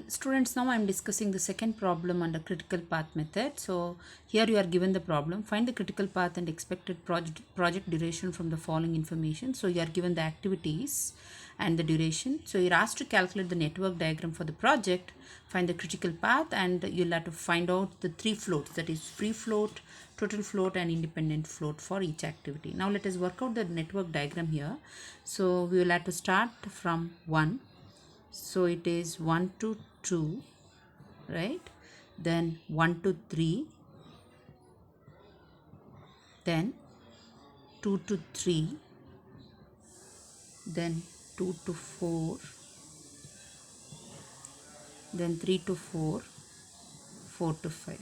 Students, now I am discussing the second problem under critical path method. So here you are given the problem. Find the critical path and expected project duration from the following information. So you are given the activities and the duration. So you're asked to calculate the network diagram for the project, find the critical path, and you'll have to find out the three floats, that is free float, total float, and independent float for each activity. Now let us work out the network diagram here. So we will have to start from 1. So it is 1 to 2, right? Then 1 to 3, then 2 to 3, then 2 to 4, then 3 to 4, 4 to 5.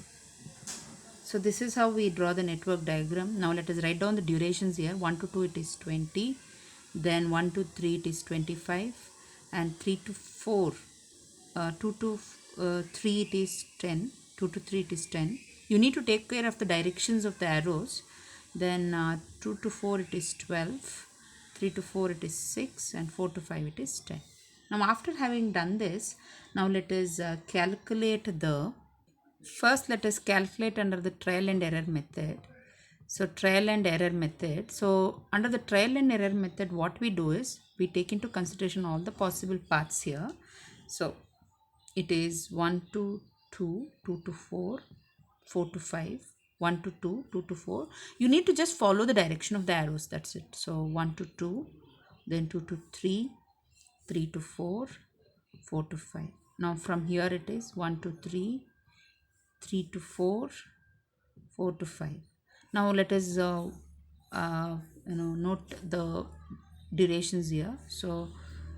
So this is how we draw the network diagram. Now let us write down the durations here. 1 to 2 it is 20, then 1 to 3 it is 25, and 3 to 4, 2 to 3 it is 10, 2 to 3 it is 10. You need to take care of the directions of the arrows. Then 2 to 4 it is 12, 3 to 4 it is 6, and 4 to 5 it is 10. Now after having done this, now let us calculate the, first let us calculate under the trial and error method. So trial and error method. So under the trial and error method, what we do is we take into consideration all the possible paths here. So it is 1 to 2, 2 to 4, 4 to 5, 1 to 2, 2 to 4. You need to just follow the direction of the arrows, that's it. So 1 to 2, then 2 to 3, 3 to 4, 4 to 5. Now from here it is 1 to 3, 3 to 4, 4 to 5. Now let us note the durations here. So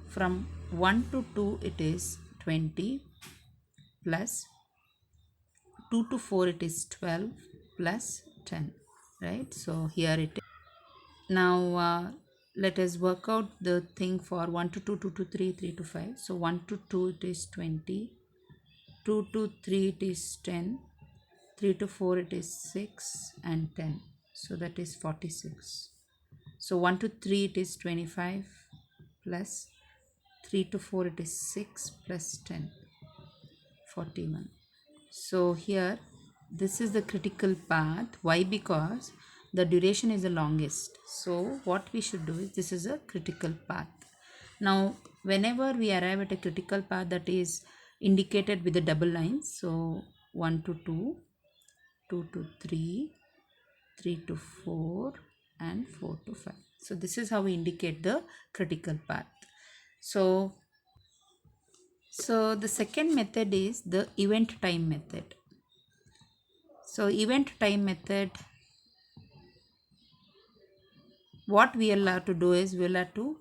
from 1 to 2 it is 20, plus 2 to 4 it is 12, plus 10, right? So here it is. Now let us work out the thing for 1 to 2, 2 to 3, 3 to 5. So 1 to 2 it is 20, 2 to 3 it is 10, 3 to 4 it is 6, and 10. So that is 46. So 1 to 3 it is 25, plus 3 to 4 it is 6, plus 10, 41. So here this is the critical path. Why? Because the duration is the longest. So what we should do is, this is a critical path. Now whenever we arrive at a critical path that is indicated with the double lines, so 1 to 2, 2 to 3, 3 to 4, and 4 to 5. So this is how we indicate the critical path. So the second method is the event time method. So event time method, what we will have to do is we will have to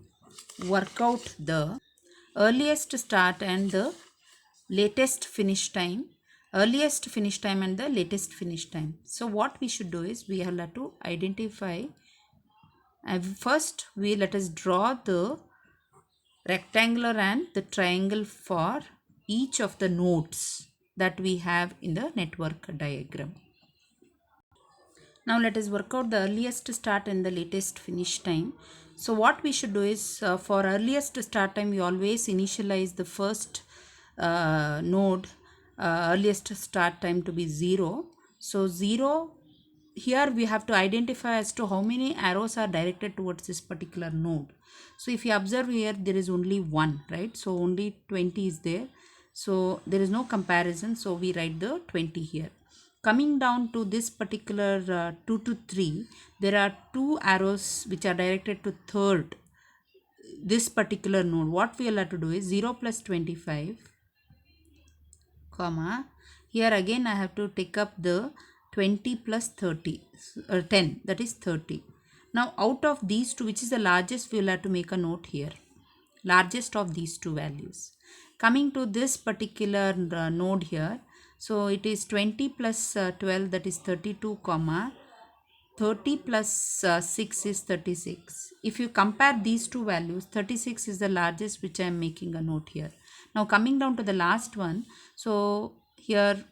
work out the earliest start and the latest finish time, earliest finish time and the latest finish time. So what we should do is we have to identify, first we let us draw the rectangular and the triangle for each of the nodes that we have in the network diagram. Now let us work out the earliest start and the latest finish time. So what we should do is, for earliest start time, we always initialize the first node earliest start time to be 0. So 0, here we have to identify as to how many arrows are directed towards this particular node. So if you observe here, there is only 1, right? So only 20 is there. So there is no comparison. So we write the 20 here. Coming down to this particular 2 to 3, there are 2 arrows which are directed to third, this particular node. What we will have to do is 0 plus 25, comma, here again I have to take up the 20 plus 30, 10, that is 30. Now out of these two, which is the largest, we will have to make a note here. Largest of these two values. Coming to this particular node here, so it is 20 plus 12, that is 32, comma, 30 plus 6 is 36. If you compare these two values, 36 is the largest, which I am making a note here. Now coming down to the last one, so here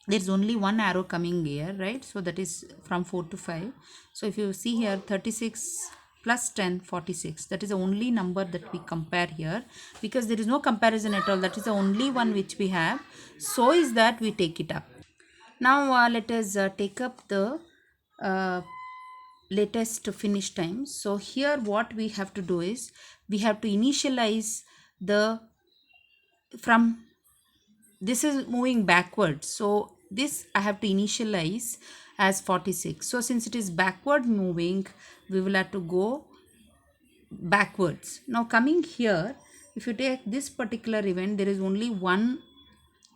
there is only one arrow coming here, right? So that is from 4 to 5. So if you see here, 36 plus 10, 46. That is the only number that we compare here, because there is no comparison at all. That is the only one which we have. So is that we take it up. Now let us take up the uh, latest finish time. So here what we have to do is we have to initialize the from this is moving backwards, so this I have to initialize as 46. So since it is backward moving, we will have to go backwards. Now coming here, if you take this particular event, there is only one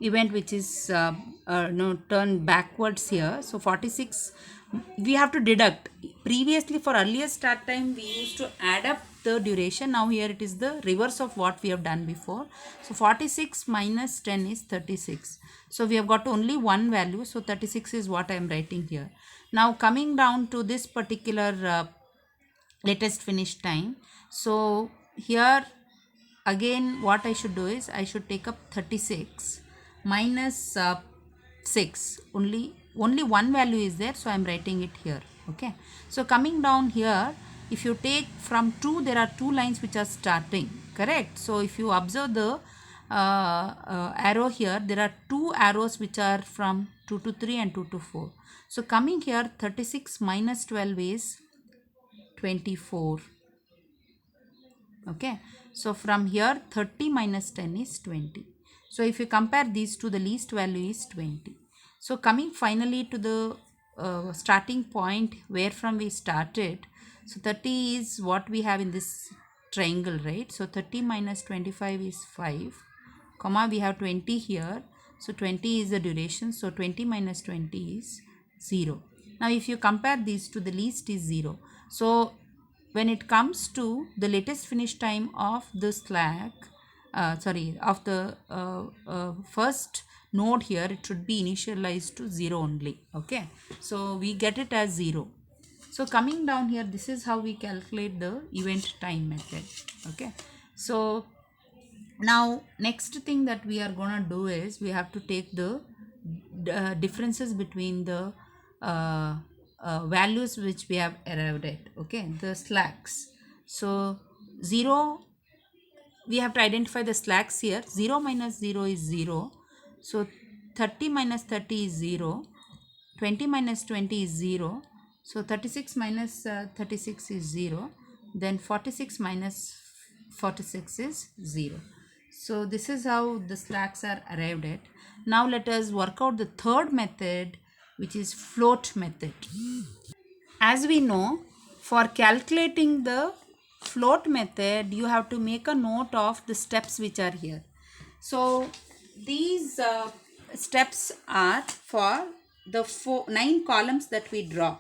event which is no, turned backwards here. So 46 we have to deduct. Previously for earlier start time we used to add up the duration. Now here it is the reverse of what we have done before. So 46 minus 10 is 36. So we have got only one value, so 36 is what I am writing here. Now coming down to this particular latest finish time, so here again what I should do is I should take up 36 minus 6. Only one value is there, so I am writing it here. Okay, so coming down here, if you take from 2, there are 2 lines which are starting, correct? So if you observe the arrow here, there are 2 arrows which are from 2 to 3 and 2 to 4. So coming here, 36 minus 12 is 24. Okay, so from here 30 minus 10 is 20. So if you compare these two, the least value is 20. So coming finally to the starting point where from we started, so 30 is what we have in this triangle, right? So 30 minus 25 is 5, comma we have 20 here, so 20 is the duration, so 20 minus 20 is 0. Now if you compare these two, the least is 0. So when it comes to the latest finish time of the slack, of the first node here, it should be initialized to 0 only. Okay, so we get it as 0. So coming down here, this is how we calculate the event time method. Okay, so now next thing that we are gonna do is we have to take the differences between the values which we have arrived at. Okay, the slacks. So 0, we have to identify the slacks here. 0 minus 0 is 0. So 30 minus 30 is 0. 20 minus 20 is 0. So 36 minus 36 is 0. Then 46 minus 46 is 0. So this is how the slacks are arrived at. Now let us work out the third method, which is float method. As we know, for calculating the float method, you have to make a note of the steps which are here. So these steps are for the 9 columns that we draw.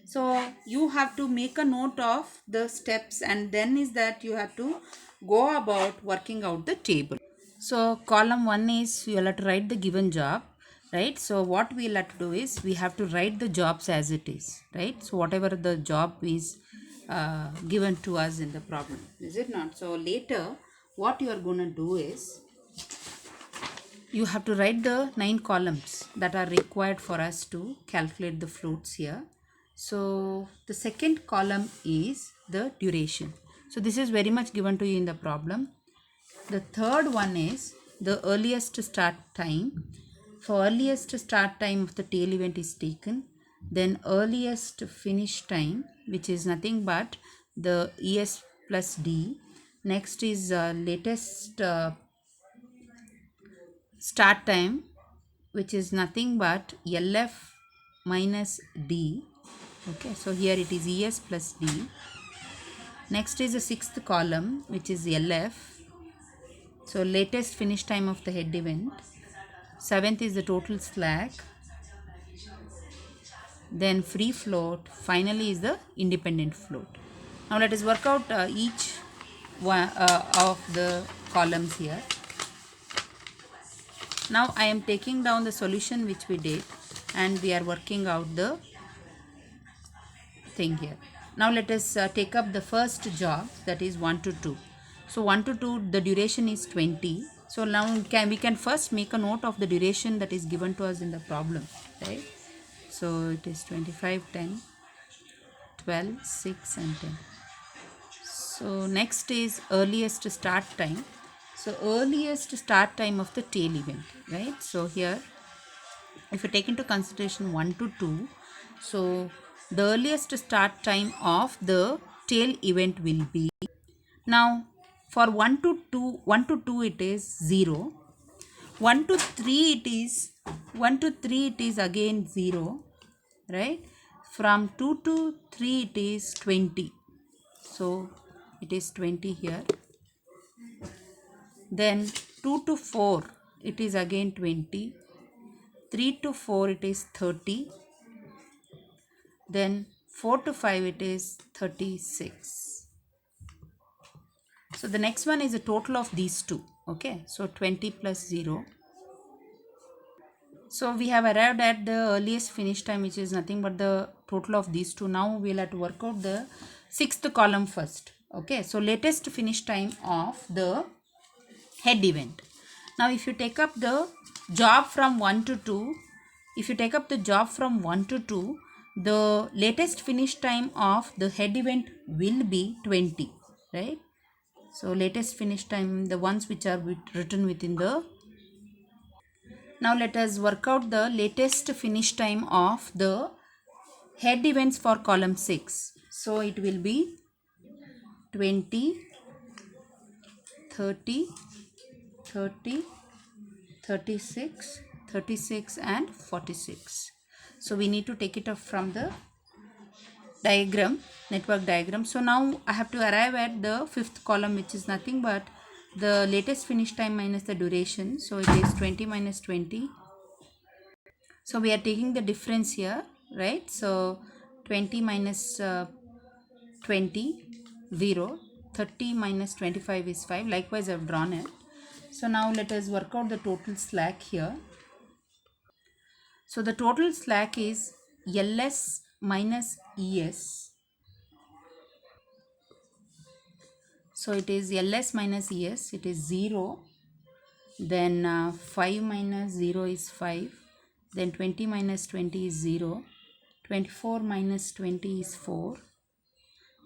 So you have to make a note of the steps, and then is that you have to go about working out the table. So column 1 is you will have to write the given job, right? So what we'll have to do is we have to write the jobs as it is, right? So whatever the job is given to us in the problem, is it not? So later what you are going to do is you have to write the 9 columns that are required for us to calculate the floats here. So the second column is the duration. So this is very much given to you in the problem. The third one is the earliest start time. So earliest start time of the tail event is taken. Then earliest finish time, which is nothing but the ES plus D. Next is latest start time, which is nothing but LF minus D. Okay, so here it is ES plus D. Next is the sixth column, which is LF. So latest finish time of the head event. Seventh is the total slack. Then free float. Finally is the independent float. Now let us work out each one of the columns here. Now I am taking down the solution which we did, and we are working out the thing here. Now let us take up the first job, that is 1 to 2. So 1 to 2, the duration is 20. So now we can first make a note of the duration that is given to us in the problem, right? So it is 25, 10, 12, 6 and 10. So next is earliest start time. So earliest start time of the tail event, right? So here, if you take into consideration 1 to 2, so the earliest start time of the tail event will be, now for 1 to 2 it is 0, 1 to 3 it is 1 to 3 it is again 0, right? From 2 to 3 it is 20, so it is 20 here. Then 2 to 4 it is again 20, 3 to 4 it is 30, then 4 to 5 it is 36. So the next one is a total of these two. Okay, so 20 plus 0. So we have arrived at the earliest finish time, which is nothing but the total of these two. Now we'll have to work out the sixth column first. Okay, so latest finish time of the head event. Now if you take up the job from 1 to 2, if you take up the job from 1 to 2, the latest finish time of the head event will be 20, right? So latest finish time, the ones which are written within the. Now let us work out the latest finish time of the head events for column 6. So it will be 20, 30, 30, 36, 36 and 46. So we need to take it up from the diagram, network diagram. So now I have to arrive at the fifth column, which is nothing but the latest finish time minus the duration. So it is 20 minus 20. So we are taking the difference here, right? So 20 minus 20, 0. 30 minus 25 is 5. Likewise, I have drawn it. So now let us work out the total slack here. So the total slack is LS minus ES. So it is LS minus ES, it is 0. Then 5 minus 0 is 5. Then 20 minus 20 is 0. 24 minus 20 is 4.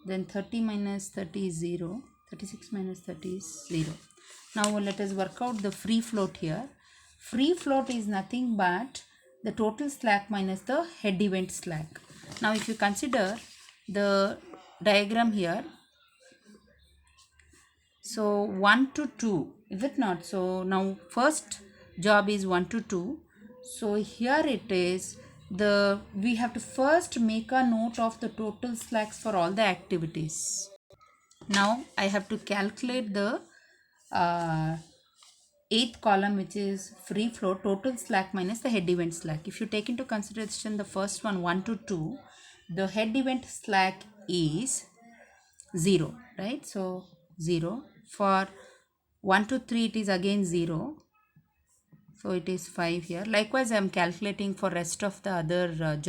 Then 30 minus 30 is 0. 36 minus 30 is 0. Now let us work out the free float here. Free float is nothing but the total slack minus the head event slack. Now if you consider the diagram here, so 1 to 2, is it not? So now first job is 1 to 2. So here it is, we have to first make a note of the total slacks for all the activities. Now I have to calculate the eighth column, which is free float, total slack minus the head event slack. If you take into consideration the first one, 1 to 2, the head event slack is 0, right? So 0. For 1 to 3 it is again 0. So it is 5 here. Likewise, I am calculating for rest of the other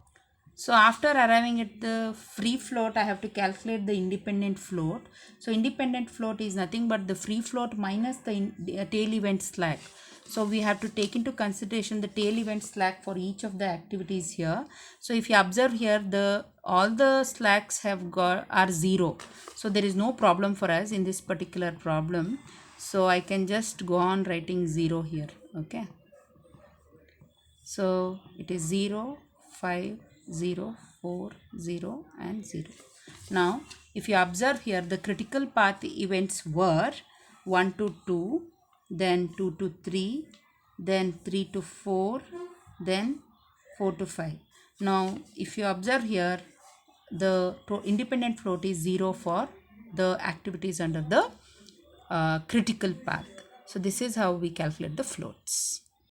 so after arriving at the free float, I have to calculate the independent float. So independent float is nothing but the free float minus the tail event slack. So we have to take into consideration the tail event slack for each of the activities here. So if you observe here, all the slacks are 0. So there is no problem for us in this particular problem. So I can just go on writing 0 here. Okay. So it is 0, 5, 0, 4, 0 and 0. Now if you observe here, the critical path events were 1 to 2, then 2 to 3, then 3 to 4, then 4 to 5. Now if you observe here, the independent float is 0 for the activities under the critical path. So this is how we calculate the floats.